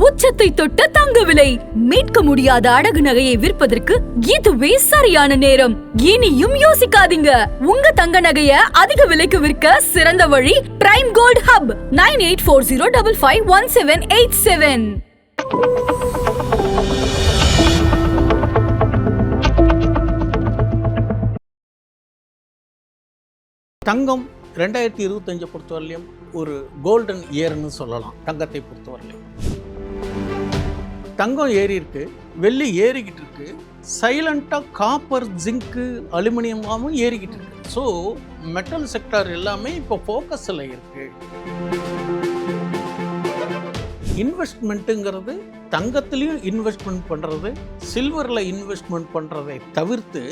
உச்சத்தை தொட்ட தங்க விலை. மீட்க முடியாத அடகு நகையை விற்பதற்கு இதுவே சரியான நேரம். இனியும் யோசிக்காதீங்க. உங்க தங்க நகைய அதிக விலைக்கு விற்க சிறந்த வழி பிரைம் கோல்ட் ஹப் 9840551787. தங்கம் 2025 பொறுத்தவரையிலும் ஒரு கோல்டன் இயர்னு சொல்லலாம். தங்கத்தை பொறுத்தவரையிலும் தங்கம் ஏறி இருக்கு, வெள்ளி ஏறிக்கிட்டு இருக்கு, சைலண்டாக காப்பர், ஜிங்க்கு, அலுமினியமாகவும் ஏறிக்கிட்டு இருக்கு. ஸோ மெட்டல் செக்டார் எல்லாமே இப்போ ஃபோக்கஸில் இருக்கு. இன்வெஸ்ட்மெண்ட்டுங்கிறது தங்கத்திலையும் இன்வெஸ்ட்மெண்ட் பண்ணுறது, சில்வரில் இன்வெஸ்ட்மெண்ட் பண்ணுறதை தவிர்த்து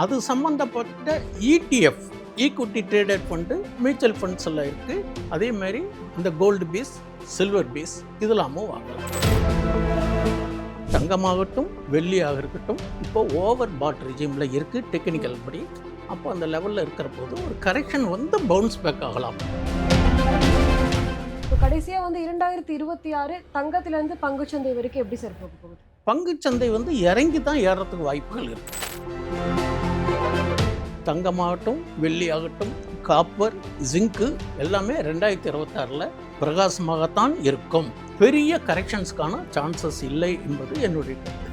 அது சம்மந்தப்பட்ட ETF, equity traded fund, mutual funds எல்லாம் இருக்குது. அதே மாதிரி இந்த கோல்டு பீஸ், சில்வர் பீஸ் இதெல்லாமும் வாங்கலாம். தங்கமாகட்டும் வெள்ளியாக இருக்கட்டும் இப்போ ஓவர் பாட் ரெஜிமில் இருக்குது டெக்னிக்கல் படி. அப்போ அந்த லெவலில் இருக்கிற போது ஒரு கரெக்ஷன் வந்து பவுன்ஸ் பேக் ஆகலாம். இப்போ கடைசியாக 2026 தங்கத்திலேருந்து பங்குச்சந்தை வரைக்கும் எப்படி சார் போக போகுது? பங்குச்சந்தை இறங்கி தான் ஏறத்துக்கு வாய்ப்புகள் இருக்குது. தங்கமாகட்டும் வெள்ளி ஆகட்டும் காப்பர், ஜிங்க்கு எல்லாமே 2026 பிரகாசமாகத்தான் இருக்கும். பெரிய கரெக்ஷன்ஸ்க்கான சான்சஸ் இல்லை என்பது என்னுடைய கருத்து.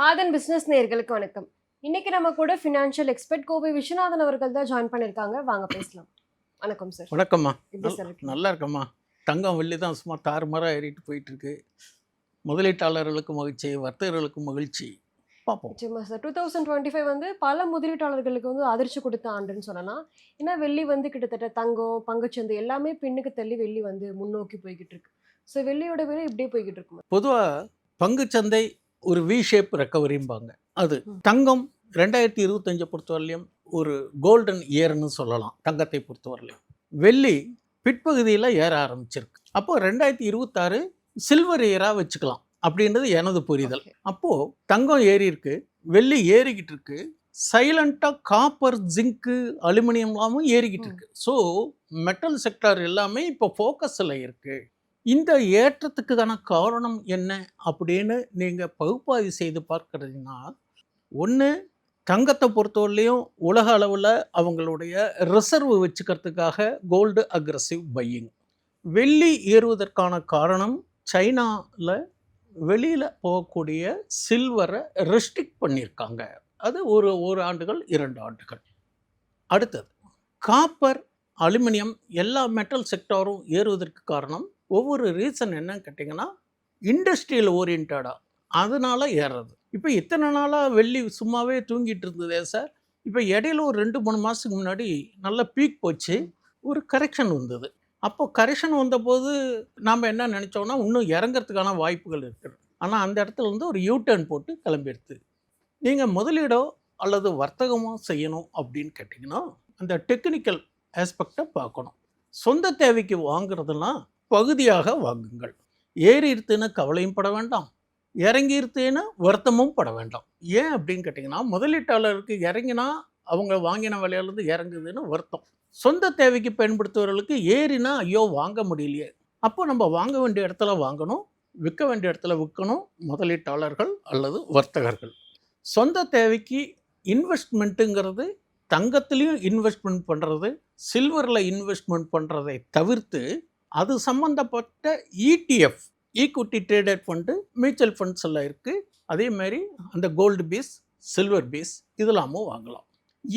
ஆதன் பிசினஸ் நேயர்களுக்கு வணக்கம். இன்னைக்கு நம்ம கூட ஃபினான்ஷியல் எக்ஸ்பர்ட் கோவை விஸ்வநாதன் அவர்கள் தான் ஜாயின் பண்ணியிருக்காங்க. வாங்க பேசலாம். வணக்கம் சார். வணக்கம்மா. எப்படி சார் இருக்கீங்க? நல்லா இருக்கம்மா. தங்கம் வெள்ளி தான் சும்மா தாறுமாறாக ஏறிட்டு போயிட்டு இருக்கு. முதலீட்டாளர்களுக்கு மகிழ்ச்சி, வர்த்தகர்களுக்கு மகிழ்ச்சி. பார்ப்போம். நிச்சயமா சார். 2025 பல முதலீட்டாளர்களுக்கு அதிர்ச்சி கொடுத்த ஆண்டுன்னு சொல்லலாம். ஏன்னா வெள்ளி கிட்டத்தட்ட தங்கம், பங்குச்சந்தை எல்லாமே பின்னுக்கு தள்ளி வெள்ளி முன்னோக்கி போய்கிட்டு இருக்கு. ஸோ வெள்ளியோட விலை இப்படியே போய்கிட்டு இருக்கு. பொதுவாக பங்குச்சந்தை ஒரு வி ஷேப் ரெக்கவரிம்பாங்க. அது தங்கம் 2025 பொறுத்தவரையிலும் ஒரு கோல்டன் இயர்னு சொல்லலாம். தங்கத்தை பொறுத்தவரையிலும் வெள்ளி பிற்பகுதியில் ஏற ஆரம்பிச்சிருக்கு. அப்போ 2026 சில்வர் இயராக வச்சுக்கலாம் அப்படின்றது எனது புரிதல். அப்போது தங்கம் ஏறி இருக்கு, வெள்ளி ஏறிக்கிட்டு இருக்கு, சைலண்டாக காப்பர், ஜிங்க்கு, அலுமினியம்லாமும் ஏறிக்கிட்டு இருக்கு. ஸோ மெட்டல் செக்டார் எல்லாமே இப்போ ஃபோக்கஸில் இருக்கு. இந்த ஏற்றத்துக்கான காரணம் என்ன அப்படின்னு நீங்கள் பகுப்பாய்வு செய்து பார்க்குறீங்கன்னா, ஒன்று தங்கத்தை பொறுத்தவரையிலையும் உலக அளவில் அவங்களுடைய ரிசர்வ் வச்சுக்கிறதுக்காக கோல்டு அக்ரஸிவ் பையிங். வெள்ளி ஏறுவதற்கான காரணம் சைனாவில் வெளியில் போகக்கூடிய சில்வரை ரெஸ்ட்ரிக்ட் பண்ணியிருக்காங்க. அது ஒரு ஆண்டுகள் 2 ஆண்டுகள். அடுத்தது காப்பர், அலுமினியம் எல்லா மெட்டல் செக்டாரும் ஏறுவதற்கு காரணம் ஒவ்வொரு ரீசன் என்னன்னு கேட்டிங்கன்னா இண்டஸ்ட்ரியல் ஓரியன்டாக அதனால் ஏறுறது. இப்போ இத்தனை நாளாக வெள்ளி சும்மாவே தூங்கிட்டு இருந்ததே சார். இப்போ இடையில ஒரு 2-3 மாதத்துக்கு முன்னாடி நல்ல பீக் போச்சு, ஒரு கரெக்ஷன் வந்தது. அப்போ கரெக்ஷன் வந்தபோது நாம் என்ன நினச்சோன்னா இன்னும் இறங்கிறதுக்கான வாய்ப்புகள் இருக்குது. ஆனால் அந்த இடத்துல ஒரு யூட்டர்ன் போட்டு கிளம்பிடுது. நீங்கள் முதலீடோ அல்லது வர்த்தகமோ செய்யணும் அப்படின்னு கேட்டிங்கன்னா அந்த டெக்னிக்கல் ஆஸ்பெக்டை பார்க்கணும். சொந்த தேவைக்கு வாங்குறதெல்லாம் பகுதியாக வாங்குங்கள். ஏறி இருத்துன்னு கவலையும் பட வேண்டாம், இறங்கி இருத்துன்னு வருத்தமும் பட வேண்டாம். ஏன் அப்படின்னு கேட்டிங்கன்னா முதலீட்டாளருக்கு இறங்கினா அவங்க வாங்கின விலையிலேருந்து இறங்குதுன்னு வருத்தம். சொந்த தேவைக்கு பயன்படுத்துவவர்களுக்கு ஏறினா ஐயோ வாங்க முடியலையே. அப்போ நம்ம வாங்க வேண்டிய இடத்துல வாங்கணும், விற்க வேண்டிய இடத்துல விற்கணும் முதலீட்டாளர்கள் அல்லது வர்த்தகர்கள். சொந்த தேவைக்கு இன்வெஸ்ட்மெண்ட்டுங்கிறது தங்கத்துலேயும் இன்வெஸ்ட்மெண்ட் பண்ணுறது, சில்வரில் இன்வெஸ்ட்மெண்ட் பண்ணுறதை தவிர்த்து அது சம்மந்தப்பட்ட ETF, equity traded fund, mutual funds எல்லாம் இருக்குது. அதே மாதிரி அந்த கோல்டு பீஸ், சில்வர் பீஸ் இதெல்லாமும் வாங்கலாம்.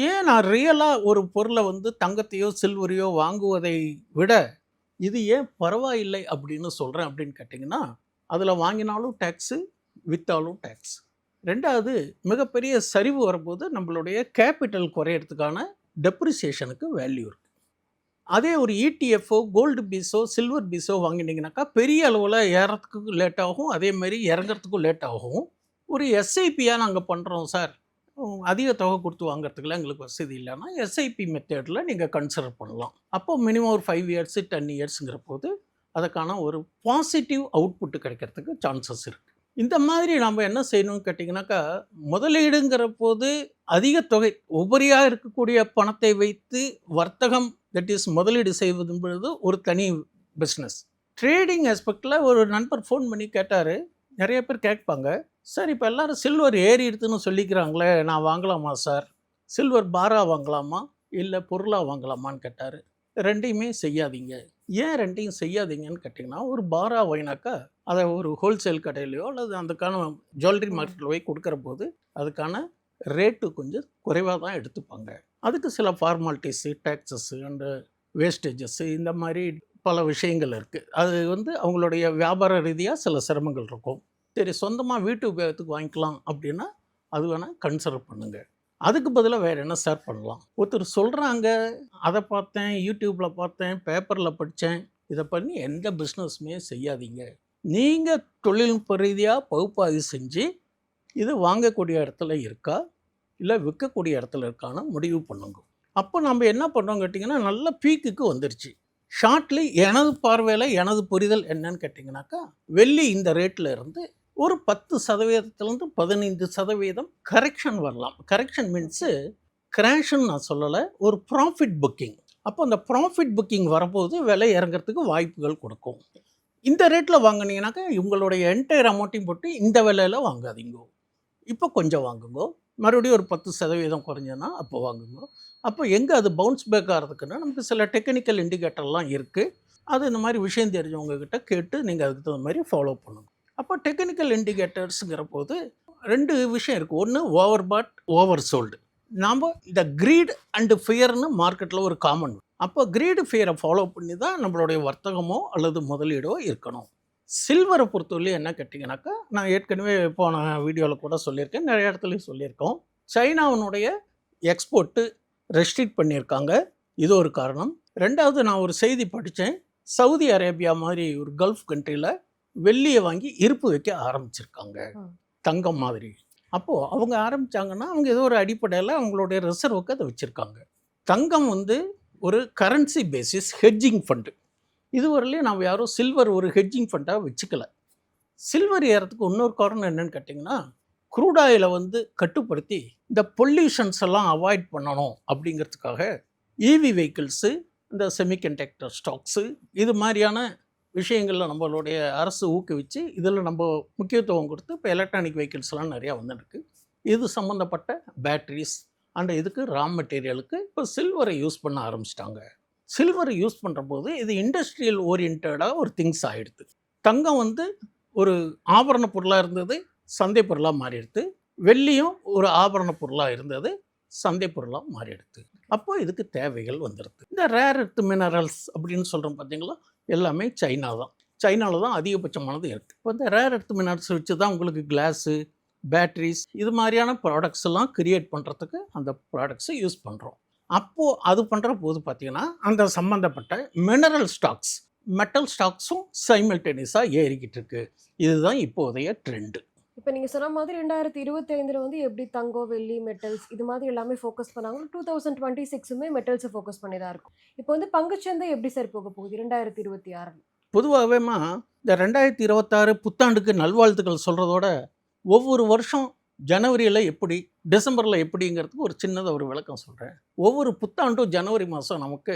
ஏன் நான் ரியலாக ஒரு பொருளை தங்கத்தையோ சில்வரையோ வாங்குவதை விட இது ஏன் பரவாயில்லை அப்படின்னு சொல்கிறேன் அப்படின்னு கேட்டிங்கன்னா, அதில் வாங்கினாலும் டேக்ஸு, விற்றாலும் டேக்ஸ். ரெண்டாவது மிகப்பெரிய சரிவு வரும்போது நம்மளுடைய கேபிட்டல் குறையிறதுக்கான டெப்ரிசியேஷனுக்கு வேல்யூ இருக்குது. அதே ஒரு இடிஎஃப்ஓ, கோல்டு பீஸோ, சில்வர் பீஸோ வாங்கினீங்கன்னாக்கா பெரிய அளவில் ஏறத்துக்கும் லேட் ஆகும், அதே மாதிரி இறங்கிறதுக்கும் லேட் ஆகும். ஒரு எஸ்ஐபியாக நாங்கள் பண்ணுறோம் சார், அதிக தொகை கொடுத்து வாங்குறதுக்குலாம் எங்களுக்கு வசதி இல்லைன்னா எஸ்ஐபி மெத்தடில் நீங்கள் கன்சிடர் பண்ணலாம். அப்போ மினிமம் ஒரு 5 இயர்ஸ் 10 இயர்ஸுங்கிற போது அதுக்கான ஒரு பாசிட்டிவ் அவுட்புட்டு கிடைக்கிறதுக்கு சான்சஸ் இருக்குது. இந்த மாதிரி நம்ம என்ன செய்யணும்னு கேட்டிங்கனாக்கா, முதலீடுங்கிற போது அதிக தொகை உபரியாக இருக்கக்கூடிய பணத்தை வைத்து வர்த்தகம் தட் இஸ் முதலீடு செய்வதுன்றது ஒரு தனி பிஸ்னஸ். ட்ரேடிங் ஆஸ்பெக்டில் ஒரு நண்பர் ஃபோன் பண்ணி கேட்டார். நிறைய பேர் கேட்பாங்க, சார் இப்போ எல்லாரும் சில்வர் ஏறிடுதுன்னு சொல்லிக்கிறாங்களே, நான் வாங்கலாமா சார்? சில்வர் பாராக வாங்கலாமா இல்லை பொருளாக வாங்கலாமான்னு கேட்டார். ரெண்டையுமே செய்யாதீங்க. ஏன் ரெண்டையும் செய்யாதீங்கன்னு கேட்டிங்கன்னா, ஒரு பாரா வாங்கினாக்கா அதை ஒரு ஹோல்சேல் கடையிலையோ அல்லது அதுக்கான ஜுவல்லரி மார்க்கெட்டில் போய் கொடுக்குற போது அதுக்கான ரேட்டு கொஞ்சம் குறைவாக தான் எடுத்துப்பாங்க. அதுக்கு சில ஃபார்மாலிட்டிஸு, டேக்ஸஸ்ஸு அண்டு வேஸ்டேஜஸ்ஸு இந்த மாதிரி பல விஷயங்கள் இருக்குது. அது அவங்களுடைய வியாபார ரீதியாக சில சிரமங்கள் இருக்கும். சரி, சொந்தமாக வீட்டு உபயோகத்துக்கு வாங்கிக்கலாம் அப்படின்னா அது வேணால் கன்சிடர் பண்ணுங்கள். அதுக்கு பதிலாக வேறு என்ன சார் பண்ணலாம்? ஒருத்தர் சொல்கிறாங்க, அதை பார்த்தேன், யூடியூப்பில் பார்த்தேன், பேப்பரில் படித்தேன், இதை பண்ணி எந்த பிஸ்னஸுமே செய்யாதீங்க. நீங்கள் தொழில்நுட்ப ரீதியாக பகுப்பாய்வு செஞ்சு இது வாங்கக்கூடிய இடத்துல இருக்கா இல்லை விற்கக்கூடிய இடத்துல இருக்கான்னு முடிவு பண்ணுங்க. அப்போ நம்ம என்ன பண்ணுறோம் கேட்டிங்கன்னா, நல்ல பீக்குக்கு வந்துருச்சு. ஷார்ட்லி எனது பார்வையில் எனது புரிதல் என்னன்னு கேட்டிங்கனாக்கா, வெள்ளி இந்த ரேட்டில் இருந்து ஒரு 10% 15% கரெக்ஷன் வரலாம். கரெக்ஷன் மீன்ஸு கிராஷ்ன்னு நான் சொல்லலை, ஒரு ப்ராஃபிட் புக்கிங். அப்போ அந்த ப்ராஃபிட் புக்கிங் வரும்போது விலை இறங்கிறதுக்கு வாய்ப்புகள் கொடுக்கும். இந்த ரேட்டில் வாங்கினீங்கனாக்கா உங்களுடைய என்டையர் அமௌண்ட்டையும் போட்டு இந்த விலையில் வாங்காதீங்க. இப்போ கொஞ்சம் வாங்குங்க, மறுபடியும் ஒரு 10% குறைஞ்சதுன்னா அப்போ வாங்குங்க. அப்போ எங்கே அது பவுன்ஸ் பேக் ஆகிறதுக்குன்னா நமக்கு சில டெக்னிக்கல் இண்டிகேட்டர்லாம் இருக்குது. அது இந்த மாதிரி விஷயம் தெரிஞ்சவங்கக்கிட்ட கேட்டு நீங்கள் அதுக்கு தகுந்த மாதிரி ஃபாலோ பண்ணணும். அப்போ டெக்னிக்கல் இண்டிகேட்டர்ஸுங்கிற போது 2 விஷயம் இருக்குது. ஒன்று ஓவர் பாட், ஓவர் சோல்டு. நாம் இந்த க்ரீட் அண்டு ஃபியர்னு மார்க்கெட்டில் ஒரு காமன். அப்போ க்ரீடு ஃபியரை ஃபாலோ பண்ணி தான் நம்மளுடைய வர்த்தகமோ அல்லது முதலீடோ இருக்கணும். சில்வரை பொறுத்தவரையும் என்ன கேட்டிங்கனாக்கா, நான் ஏற்கனவே போன வீடியோவில் கூட சொல்லியிருக்கேன், நிறைய இடத்துலையும் சொல்லியிருக்கோம். சைனாவினுடைய எக்ஸ்போர்ட்டு ரெஸ்ட்ரிக்ட் பண்ணியிருக்காங்க, இது ஒரு காரணம். 2வது நான் ஒரு செய்தி படித்தேன், சவுதி அரேபியா மாதிரி ஒரு கல்ஃப் கண்ட்ரியில் வெள்ளியை வாங்கி இருப்பு வைக்க ஆரம்பிச்சிருக்காங்க, தங்கம் மாதிரி. அப்போது அவங்க ஆரம்பித்தாங்கன்னா அவங்க ஏதோ ஒரு அடிப்படையில் அவங்களுடைய ரிசர்வுக்கு அதை வச்சுருக்காங்க. தங்கம் ஒரு கரன்சி பேசிஸ் ஹெட்ஜிங் ஃபண்டு. இதுவரையிலையும் நம்ம யாரும் சில்வர் ஒரு ஹெட்ஜிங் ஃபண்டாக வச்சுக்கல. சில்வர் ஏறதுக்கு இன்னொரு காரணம் என்னென்னு கேட்டிங்கன்னா, க்ரூட் ஆயிலை கட்டுப்படுத்தி இந்த பொல்யூஷன்ஸ் எல்லாம் அவாய்ட் பண்ணணும் அப்படிங்கிறதுக்காக ஈவி வெஹிக்கிள்ஸு, இந்த செமிகண்டக்டர் ஸ்டாக்ஸு, இது மாதிரியான விஷயங்களில் நம்மளுடைய அரசு ஊக்குவிச்சு இதில் நம்ம முக்கியத்துவம் கொடுத்து இப்போ எலக்ட்ரானிக் வெஹிக்கிள்ஸ்லாம் நிறையா வந்துருக்கு. இது சம்மந்தப்பட்ட பேட்ரிஸ் அண்ட் இதுக்கு ரா மெட்டீரியலுக்கு இப்போ சில்வரை யூஸ் பண்ண ஆரம்பிச்சிட்டாங்க. சில்வரை யூஸ் பண்ணுற போது இது இண்டஸ்ட்ரியல் ஓரியன்டாக ஒரு திங்ஸ் ஆகிடுது. தங்கம் ஒரு ஆபரண பொருளாக இருந்தது, சந்தை பொருளாக மாறிடுது. வெள்ளியும் ஒரு ஆபரண பொருளாக இருந்தது, சந்தை பொருளாக மாறிடுது. அப்போ இதுக்கு தேவைகள் வந்துடுது. இந்த ரேர் எர்த் மினரல்ஸ் அப்படின்னு சொல்கிறோம் பார்த்தீங்களா, எல்லாமே சைனாவில் தான் அதிகபட்சமானது இருக்குது. இப்போ இந்த ரேர் எர்த் மினரல்ஸ் வச்சு தான் உங்களுக்கு கிளாஸு, பேட்ரிஸ், இது மாதிரியான ப்ராடக்ட்ஸ் எல்லாம் கிரியேட் பண்ணுறதுக்கு அந்த ப்ராடக்ட்ஸை யூஸ் பண்ணுறோம். அப்போது அது பண்ணுற போது பார்த்திங்கன்னா அந்த சம்மந்தப்பட்ட மினரல் ஸ்டாக்ஸ், மெட்டல் ஸ்டாக்ஸும் சைமல்டேனியஸாக ஏறிக்கிட்டு இருக்கு. இதுதான் இப்போதைய ட்ரெண்டு. இப்போ நீங்கள் சொன்ன மாதிரி 2025 எப்படி தங்கம், வெள்ளி, மெட்டல்ஸ் இது மாதிரி எல்லாமே ஃபோக்கஸ் பண்ணாங்க. 2026 மெட்டல்ஸை ஃபோக்கஸ் பண்ணி தான் இருக்கும். இப்போ பங்குச்சந்தை எப்படி சார் போக போகுது 2026? பொதுவாகவே இந்த 2026 புத்தாண்டுக்கு நல்வாழ்த்துக்கள் சொல்கிறதோட ஒவ்வொரு வருஷம் ஜனவரியில் எப்படி, டிசம்பரில் எப்படிங்கிறதுக்கு ஒரு சின்னதாக ஒரு விளக்கம் சொல்கிறேன். ஒவ்வொரு புத்தாண்டும் ஜனவரி மாதம் நமக்கு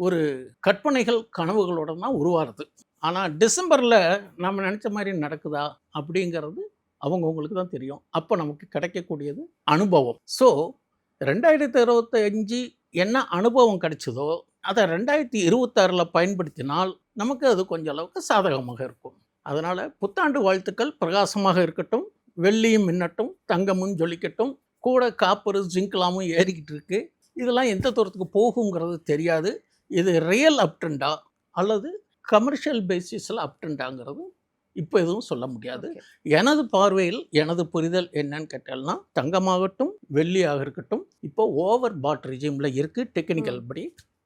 ஒரு கற்பனைகள், கனவுகளோட தான் உருவாருது. ஆனால் டிசம்பரில் நம்ம நினச்ச மாதிரி நடக்குதா அப்படிங்கிறது அவங்கவுங்களுக்கு தான் தெரியும். அப்போ நமக்கு கிடைக்கக்கூடியது அனுபவம். ஸோ 2025 என்ன அனுபவம் கிடைச்சதோ அதை 2026 பயன்படுத்தினால் நமக்கு அது கொஞ்சம் அளவுக்கு சாதகமாக இருக்கும். அதனால் புத்தாண்டு வாழ்த்துக்கள் பிரகாசமாக இருக்கட்டும், வெள்ளியும் மின்னட்டும், தங்கமும் ஜொலிக்கட்டும், கூட காப்பரு ஜிங்க்லாமும் ஏறிக்கிட்டு இருக்கு. இதெல்லாம் எந்த தூரத்துக்கு போகுங்கிறது தெரியாது. இது ரியல் அப் ட்ரெண்டா அல்லது கமர்ஷியல் பேசிஸில் அப் ட்ரெண்டாங்கிறது இப்போ எதுவும் சொல்ல முடியாது. எனது பார்வையில் எனது புரிதல் என்னன்னு கேட்டால்னா, தங்கமாகட்டும் வெள்ளியாக இருக்கட்டும் இப்போ ஓவர் பாட் ரிஜிமில் இருக்குது டெக்னிக்கல் படி.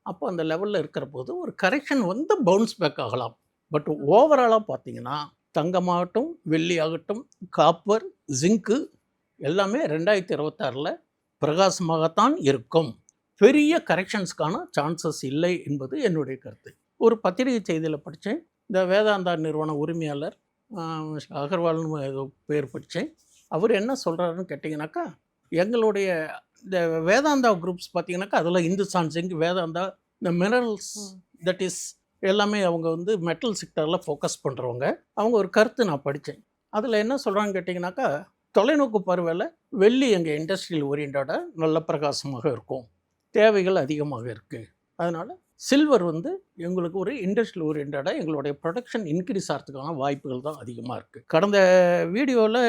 அப்போ அந்த லெவலில் இருக்கிற போது ஒரு கரெக்ஷன் பவுன்ஸ் பேக் ஆகலாம். பட் ஓவராலாக பார்த்தீங்கன்னா தங்கமாகட்டும் வெள்ளியாகட்டும் காப்பர் ஜிங்க்கு எல்லாமே 2026 பிரகாசமாகத்தான் இருக்கும். பெரிய கரெக்ஷன்ஸ்க்கான சான்சஸ் இல்லை என்பது என்னுடைய கருத்து. ஒரு பத்திரிகை செய்தியில் படித்தேன், இந்த வேதாந்தா நிறுவன உரிமையாளர் அகர்வால்னு ஏதோ பேர் படித்தேன். அவர் என்ன சொல்கிறாருன்னு கேட்டிங்கனாக்கா, எங்களுடைய இந்த வேதாந்தா குரூப்ஸ் பார்த்திங்கனாக்கா அதில் இந்துஸ்தான் ஜிங்க், வேதாந்தா, இந்த மினரல்ஸ் தட் இஸ் எல்லாமே அவங்க வந்து மெட்டல் செக்டரில் ஃபோக்கஸ் பண்ணுறவங்க. அவங்க ஒரு கருத்து நான் படித்தேன். அதில் என்ன சொல்கிறான்னு கேட்டிங்கனாக்கா, தொலைநோக்கு பார்வையில் வெள்ளி எங்கள் இண்டஸ்ட்ரியல் ஓரியன்டாக நல்ல பிரகாசமாக இருக்கும், தேவைகள் அதிகமாக இருக்குது. அதனால் சில்வர் வந்து எங்களுக்கு ஒரு இண்டஸ்ட்ரியல் ஓரியன்டாக எங்களுடைய ப்ரொடக்ஷன் இன்க்ரீஸ் ஆகிறதுக்கான வாய்ப்புகள் தான் அதிகமாக இருக்குது. கடந்த வீடியோவில்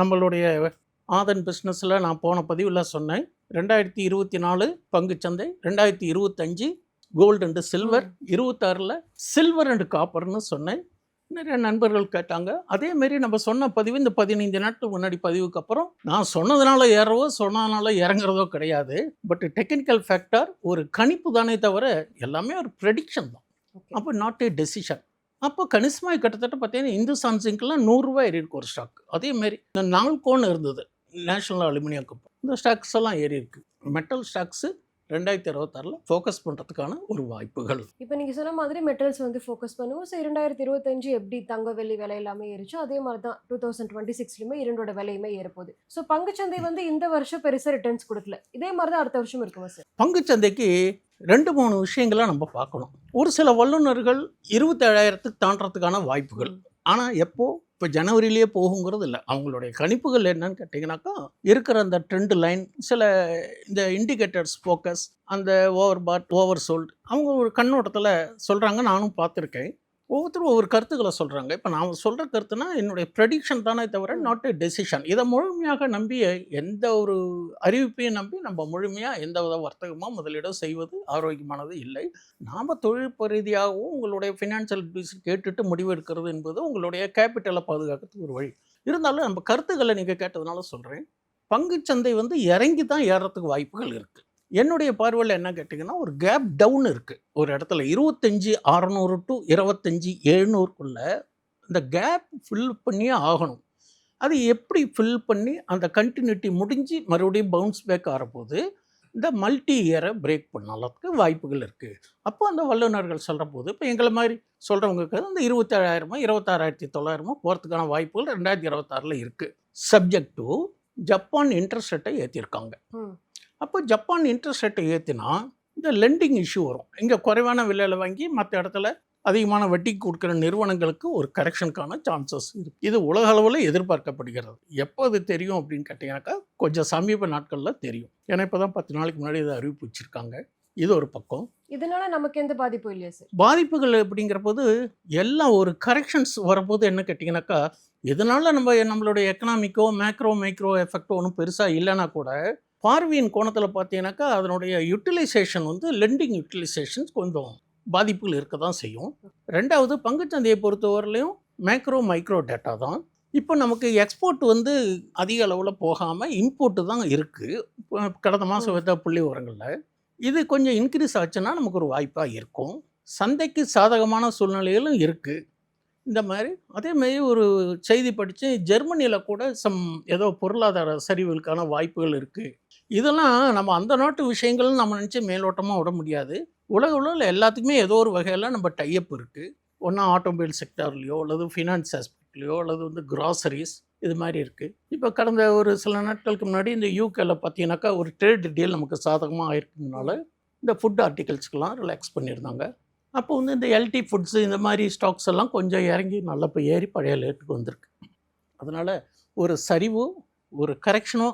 நம்மளுடைய ஆதன் பிஸ்னஸில் நான் போன பதிவில் சொன்னேன், 2024 பங்குச்சந்தை, 2025 gold and silver, 26 silver and காப்பர்னு சொன்னேன். நிறைய நண்பர்கள் கேட்டாங்க. அதேமாரி நம்ம சொன்ன பதிவு இந்த 15 நாட்கள் முன்னாடி பதிவுக்கு அப்புறம் நான் சொன்னதுனால ஏறவோ சொன்னதுனால இறங்குறதோ கிடையாது. பட் டெக்னிக்கல் ஃபேக்டர் ஒரு கணிப்பு தானே தவிர எல்லாமே ஒரு ப்ரெடிக்ஷன் தான். அப்போ நாட் ஏ டெசிஷன். அப்போ கணிசமாக கிட்டத்தட்ட பார்த்தீங்கன்னா இந்துஸ்தான் ஜிங்க்லாம் 100 ரூபாய் ஏறி இருக்கு ஒரு ஸ்டாக். அதேமாரி இந்த நால்கோன்னு இருந்தது நேஷனல் அலுமினியம் கம்பெனி, இந்த ஸ்டாக்ஸ் எல்லாம் ஏறி இருக்கு. மெட்டல் ஸ்டாக்ஸு 2026 ஃபோக்கஸ் பண்ணுறதுக்கான ஒரு வாய்ப்புகள். இப்போ நீங்கள் சொன்ன மாதிரி மெட்டல்ஸ் வந்து ஃபோக்கஸ் பண்ணுவோம். ஸோ 2025 எப்படி தங்க வெள்ளி விலை எல்லாமே ஏறிச்சோ அதே மாதிரி தான் 2026லையுமே இரண்டோட விலையுமே ஏறப்போகுது. ஸோ பங்குச்சந்தை வந்து இந்த வருஷம் பெருசாக ரிட்டர்ன்ஸ் கொடுக்கல, இதே மாதிரி தான் அடுத்த வருஷம் இருக்குமா சார்? பங்குச்சந்தைக்கு 2-3 விஷயங்களை நம்ம பார்க்கணும். ஒரு சில வல்லுநர்கள் 27,000க்கு தாண்டறதுக்கான வாய்ப்புகள். ஆனால் எப்போ இப்போ ஜனவரியிலேயே போகுங்கிறது இல்லை. அவங்களுடைய கணிப்புகள் என்னன்னு கேட்டிங்கனாக்கா, இருக்கிற அந்த ட்ரெண்ட் லைன், சில இந்த இண்டிகேட்டர்ஸ் ஃபோக்கஸ், அந்த ஓவர் பாட் ஓவர் சோல்டு, அவங்க ஒரு கண்ணோட்டத்தில் சொல்கிறாங்க. நானும் பார்த்துருக்கேன். ஒவ்வொருத்தரும் ஒவ்வொரு கருத்துக்களை சொல்கிறாங்க. இப்போ நான் சொல்கிற கருத்துனா என்னுடைய ப்ரெடிக்ஷன் தானே தவிர நாட் எ டெசிஷன். இதை முழுமையாக நம்பி எந்த ஒரு அறிவிப்பையும் நம்பி நம்ம முழுமையாக எந்த வித வர்த்தகமாக முதலீடம் செய்வது ஆரோக்கியமானது இல்லை. நாம் தொழில்நுட்ப ரீதியாகவும் உங்களுடைய ஃபினான்ஷியல் அட்வைஸ் கேட்டுட்டு முடிவு எடுக்கிறது என்பது உங்களுடைய கேபிட்டலை பாதுகாக்கிறதுக்கு ஒரு வழி. இருந்தாலும் நம்ம கருத்துக்களை நீங்கள் கேட்டதுனால சொல்கிறேன். பங்குச்சந்தை வந்து இறங்கி தான் ஏறுறதுக்கு வாய்ப்புகள் இருக்குது. என்னுடைய பார்வையில் என்ன கேட்டிங்கன்னா, ஒரு கேப் டவுன் இருக்குது ஒரு இடத்துல. 25,600 டு 25,700க்குள்ள இந்த கேப் ஃபில் பண்ணியே ஆகணும். அது எப்படி ஃபில் பண்ணி அந்த கண்டினியூட்டி முடிஞ்சு மறுபடியும் பவுன்ஸ் பேக் ஆகிறபோது இந்த மல்டி இயரை பிரேக் பண்ணாலத்துக்கு வாய்ப்புகள் இருக்குது. அப்போ அந்த வல்லுநர்கள் சொல்கிற போது இப்போ எங்களை மாதிரி சொல்கிறவங்களுக்கு அந்த 27,000 26,900 போகிறதுக்கான வாய்ப்புகள் 2026 இருக்குது. சப்ஜெக்ட் டு ஜப்பான் இன்ட்ரெஸ்ட் ரேட்டை ஏற்றிருக்காங்க. அப்போ ஜப்பான் இன்ட்ரெஸ்ட் ரேட்டை ஏற்றினா இந்த லெண்டிங் இஷ்யூ வரும். இங்கே குறைவான விலையில் வாங்கி மற்ற இடத்துல அதிகமான வட்டிக்கு கொடுக்குற நிறுவனங்களுக்கு ஒரு கரெக்ஷனுக்கான சான்சஸ் இருக்குது. இது உலக அளவில் எதிர்பார்க்கப்படுகிறது. எப்போ அது தெரியும் அப்படின்னு கேட்டிங்கனாக்கா, கொஞ்சம் சமீப நாட்களில் தெரியும். ஏன்னா இப்போ தான் 10 நாளைக்கு முன்னாடி இதை அறிவிப்பு வச்சுருக்காங்க. இது ஒரு பக்கம். இதனால நமக்கு எந்த பாதிப்பும் இல்லையா சார்? பாதிப்புகள் அப்படிங்கிற போது எல்லாம் ஒரு கரெக்ஷன்ஸ் வரப்போது என்ன கேட்டிங்கனாக்கா, இதனால் நம்மளுடைய எக்கனாமிக்கோ மைக்ரோ எஃபெக்டோ ஒன்றும் பெருசாக இல்லைன்னா கூட பார்வையின் கோணத்தில் பார்த்தீங்கன்னாக்கா அதனுடைய யூட்டிலைசேஷன் வந்து லெண்டிங் யூட்டிலைசேஷன்ஸ் கொஞ்சம் பாதிப்புகள் இருக்க தான் செய்யும். ரெண்டாவது பங்குச்சந்தையை பொறுத்தவரையிலையும் மைக்ரோ டேட்டா தான். இப்போ நமக்கு எக்ஸ்போர்ட் வந்து அதிக அளவில் போகாமல் இம்போர்ட்டு தான் இருக்குது. கடந்த மாதம் வைத்த புள்ளி விவரங்களில் இது கொஞ்சம் இன்க்ரீஸ் ஆச்சுன்னா நமக்கு ஒரு வாய்ப்பாக இருக்கும். சந்தைக்கு சாதகமான சூழ்நிலைகளும் இருக்குது. இந்த மாதிரி அதேமாரி ஒரு செய்தி படித்து ஜெர்மனியில் கூட ஏதோ பொருளாதார சரிவுகளுக்கான வாய்ப்புகள் இருக்குது. இதெல்லாம் நம்ம அந்த நாட்டு விஷயங்கள்னு நம்ம நினச்சி மேலோட்டமாக விட முடியாது. உலகில் எல்லாத்துக்குமே ஏதோ ஒரு வகையில் நம்ம டைப் இருக்குது. ஒன்றா ஆட்டோமொபைல் செக்டார்லேயோ அல்லது ஃபினான்ஸ் ஆஸ்பெக்ட்லேயோ அல்லது வந்து கிராசரிஸ் இது மாதிரி இருக்குது. இப்போ கடந்த ஒரு சில நாட்களுக்கு முன்னாடி இந்த யூகேல பார்த்தீங்கன்னாக்கா ஒரு ட்ரேட் டீல் நமக்கு சாதகமாக ஆயிருக்கிறதுனால இந்த ஃபுட் ஆர்டிகல்ஸ்க்கெலாம் ரிலாக்ஸ் பண்ணியிருந்தாங்க. அப்போ வந்து இந்த எல்டி ஃபுட்ஸு இந்த மாதிரி ஸ்டாக்ஸ் எல்லாம் கொஞ்சம் இறங்கி நல்லா இப்போ ஏறி பழைய ரேட்டுக்கு வந்திருக்கு. அதனால் ஒரு சரிவோ ஒரு கரெக்ஷனோ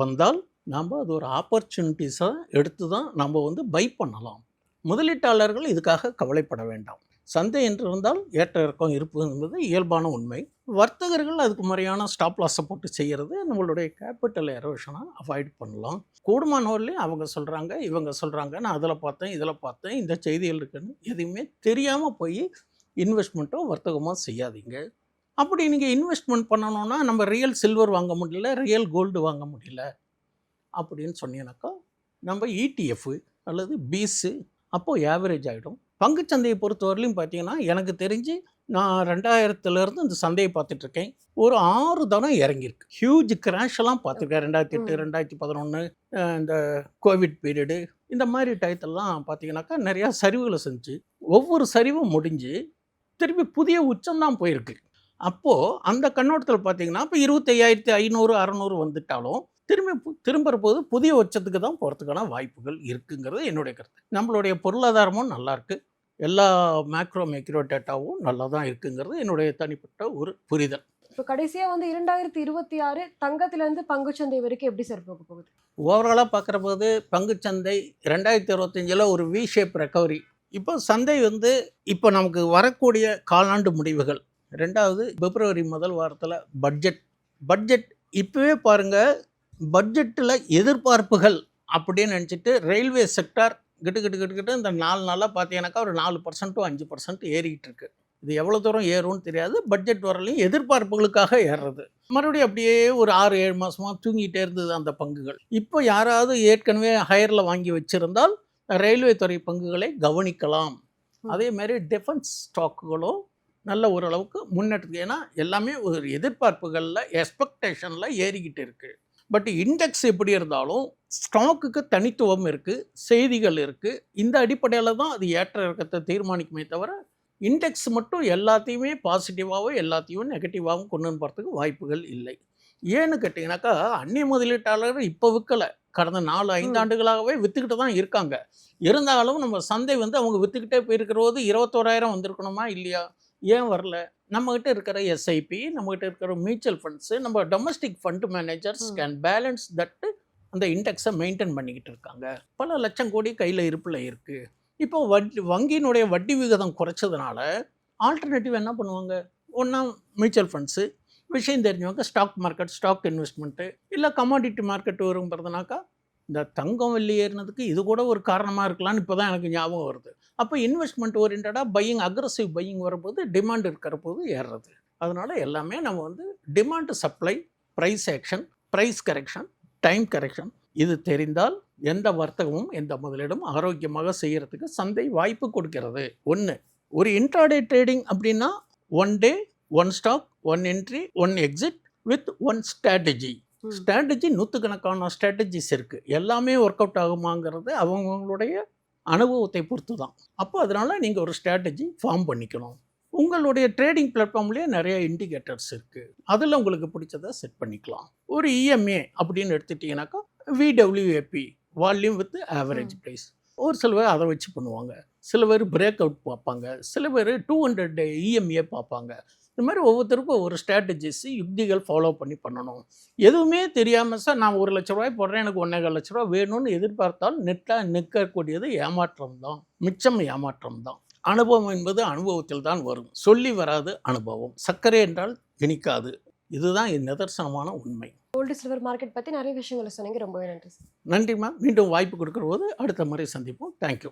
வந்தால் நாம் அது ஒரு ஆப்பர்ச்சுனிட்டிஸாக எடுத்து தான் நம்ம வந்து பை பண்ணலாம். முதலீட்டாளர்கள் இதுக்காக கவலைப்பட வேண்டாம். சந்தை என்று இருந்தால் ஏற்ற இறக்கம் இருப்பது என்பது இயல்பான உண்மை. வர்த்தகர்கள் அதுக்கு முறையான ஸ்டாப் லாஸை போட்டு செய்கிறது நம்மளுடைய கேபிட்டல் எரோஷனை அவாய்ட் பண்ணலாம். கூடுமானவர்களே அவங்க சொல்கிறாங்க இவங்க சொல்கிறாங்க, நான் அதில் பார்த்தேன் இதில் பார்த்தேன் இந்த செய்திகள் இருக்குன்னு எதுவுமே தெரியாமல் போய் இன்வெஸ்ட்மெண்ட்டோ வர்த்தகமோ செய்யாதீங்க. அப்படி நீங்கள் இன்வெஸ்ட்மெண்ட் பண்ணணுன்னா நம்ம ரியல் சில்வர் வாங்க முடியல, ரியல் கோல்டு வாங்க முடியல அப்படின்னு சொன்னீங்கன்னாக்கா நம்ம இடிஎஃப் அல்லது பீஸு அப்போது ஆவரேஜ் ஆகிடும். பங்குச்சந்தையை பொறுத்தவரையிலையும் பார்த்தீங்கன்னா எனக்கு தெரிஞ்சு நான் 2000 இந்த சந்தையை பார்த்துட்ருக்கேன். ஒரு 6 தரம் இறங்கியிருக்கு. ஹியூஜ் கிராஷ் எல்லாம் பார்த்துருக்கேன். 2008 2011 இந்த கோவிட் பீரியடு இந்த மாதிரி டயத்தெல்லாம் பார்த்தீங்கன்னாக்கா நிறையா சரிவுகளை செஞ்சு ஒவ்வொரு சரிவும் முடிஞ்சு திருப்பி புதிய உச்சம்தான் போயிருக்கு. அப்போது அந்த கண்ணோட்டத்தில் பார்த்தீங்கன்னா இப்போ 25,500 600 வந்துட்டாலும் திரும்புற போது புதிய உச்சத்துக்கு தான் போகிறதுக்கான வாய்ப்புகள் இருக்குங்கிறது என்னுடைய கருத்து. நம்மளுடைய பொருளாதாரமும் நல்லா இருக்கு, எல்லா மைக்ரோ டேட்டாவும் நல்லா தான் இருக்குங்கிறது என்னுடைய தனிப்பட்ட ஒரு புரிதல். இப்போ கடைசியா வந்து 2026 தங்கத்திலேருந்து பங்குச்சந்தை வரைக்கும் எப்படி சார் போக போகுது? ஓவராலாக பார்க்குற போது பங்குச்சந்தை 2025 ஒரு வி ஷேப் ரெக்கவரி. இப்போ சந்தை வந்து இப்போ நமக்கு வரக்கூடிய காலாண்டு முடிவுகள், 2வது பிப்ரவரி முதல் வாரத்தில் பட்ஜெட் இப்போவே பாருங்கள். பட்ஜெட்டில் எதிர்பார்ப்புகள் அப்படின்னு நினச்சிட்டு ரயில்வே செக்டார் கிட்ட இந்த 4 நாளாக பார்த்தீங்கன்னாக்கா ஒரு 4% 5% ஏறிக்கிட்டு இருக்கு. இது எவ்வளோ தூரம் ஏறும்னு தெரியாது. பட்ஜெட் வரலையும் எதிர்பார்ப்புகளுக்காக ஏறுறது. மறுபடியும் அப்படியே ஒரு 6-7 மாதமாக தூங்கிட்டே இருந்தது அந்த பங்குகள். இப்போ யாராவது ஏற்கனவே ஹையரில் வாங்கி வச்சுருந்தால் ரயில்வே துறை பங்குகளை கவனிக்கலாம். அதே மாதிரி டிஃபென்ஸ் ஸ்டாக்குகளும் நல்ல ஓரளவுக்கு முன்னேற்றத்துக்கு, ஏன்னா எல்லாமே ஒரு எதிர்பார்ப்புகளில் எக்ஸ்பெக்டேஷனில் ஏறிக்கிட்டு இருக்குது. பட் இண்டெக்ஸ் எப்படி இருந்தாலும் ஸ்டாக்குக்கு தனித்துவம் இருக்குது, செய்திகள் இருக்குது. இந்த அடிப்படையில் தான் அது ஏற்ற இறக்கத்தை தீர்மானிக்குமே தவிர இண்டெக்ஸ் மட்டும் எல்லாத்தையுமே பாசிட்டிவாகவும் எல்லாத்தையும் நெகட்டிவாகவும் கொண்டு வந்து போகிறதுக்கு வாய்ப்புகள் இல்லை. ஏன்னு கேட்டிங்கனாக்கா அந்நிய முதலீட்டாளர்கள் இப்போ விற்கலை, கடந்த 4-5 ஆண்டுகளாகவே விற்றுக்கிட்டு தான் இருக்காங்க. இருந்தாலும் நம்ம சந்தை வந்து அவங்க விற்றுக்கிட்டே போயிருக்கிறது 21,000 வந்திருக்கணுமா இல்லையா? ஏன் வரல? நம்மகிட்ட இருக்கிற எஸ்ஐபி, நம்மகிட்ட இருக்கிற மியூச்சுவல் ஃபண்ட்ஸு, நம்ம domestic fund managers can balance தட்டு அந்த இண்டெக்ஸை மெயின்டைன் பண்ணிக்கிட்டு இருக்காங்க. பல லட்சம் கோடி கையில் இருப்பில் இருக்குது. இப்போ வங்கியினுடைய வட்டி விகிதம் குறைச்சதுனால ஆல்டர்னேட்டிவ் என்ன பண்ணுவாங்க? ஒன்றா மியூச்சுவல் ஃபண்ட்ஸு, விஷயம் தெரிஞ்சவங்க ஸ்டாக் மார்க்கெட், ஸ்டாக் இன்வெஸ்ட்மெண்ட்டு, இல்லை கமாடிட்டி மார்க்கெட் வருங்கிறதுனாக்கா இந்த தங்கம் வெள்ளி ஏறினதுக்கு இது கூட ஒரு காரணமாக இருக்கலாம்னு இப்போ தான் எனக்கு ஞாபகம் வருது. அப்போ இன்வெஸ்ட்மெண்ட் ஓரியன்டாக பையிங், அக்ரஸிவ் பையிங் வரும்போது டிமாண்ட் இருக்கிற போது ஏறுறது. அதனால் எல்லாமே நம்ம வந்து demand supply, price action, price correction, time correction, இது தெரிந்தால் எந்த வர்த்தகமும் எந்த முதலீடும் ஆரோக்கியமாக செய்கிறதுக்கு சந்தை வாய்ப்பு கொடுக்கிறது. ஒரு இன்ட்ராடே ட்ரேடிங் அப்படின்னா 1 day 1 stock 1 entry 1 exit with 1 strategy. நூற்றுக்கணக்கான ஸ்ட்ராட்டஜிஸ் இருக்குது. எல்லாமே ஒர்க் அவுட் ஆகுமாங்கிறது அவங்களுடைய அனுபவத்தை பொறுத்து தான். அப்போ அதனால் நீங்கள் ஒரு ஸ்ட்ராட்டஜி ஃபார்ம் பண்ணிக்கணும். உங்களுடைய ட்ரேடிங் பிளாட்ஃபார்ம்லேயே நிறைய இண்டிகேட்டர்ஸ் இருக்குது, அதில் உங்களுக்கு பிடிச்சதை செட் பண்ணிக்கலாம். ஒரு இஎம்ஏ அப்படின்னு எடுத்துட்டிங்கனாக்கா விடபிள்யூஏபி, வால்யூம் வித் ஆவரேஜ் ப்ரைஸ். ஒரு சில பேர் அதை வச்சு பண்ணுவாங்க, சில பேர் பிரேக் அவுட் பார்ப்பாங்க, சில பேர் 200 இஎம்ஏ பார்ப்பாங்க. இந்த மாதிரி ஒவ்வொருத்தருக்கும் ஒரு ஸ்ட்ராட்டஜிஸ், யுக்திகள் ஃபாலோ பண்ணணும். எதுவுமே தெரியாமல் சார் நான் 1 லட்ச ரூபாய் போடுறேன், எனக்கு 1,4 லட்ச ரூபா வேணும்னு எதிர்பார்த்தால் நிற்கக்கூடியது ஏமாற்றம் தான், மிச்சம் ஏமாற்றம் தான். அனுபவம் என்பது அனுபவத்தில் தான் வரும், சொல்லி வராது அனுபவம். சர்க்கரை என்றால் இனிக்காது, இதுதான் நிதர்சனமான உண்மை. கோல்டு சில்வர் மார்க்கெட் பற்றி நிறைய விஷயங்களை சொன்னீங்க, ரொம்பவே நன்றி. நன்றிம்மா. மீண்டும் வாய்ப்பு கொடுக்குற போது அடுத்த முறை சந்திப்போம். தேங்க்யூ.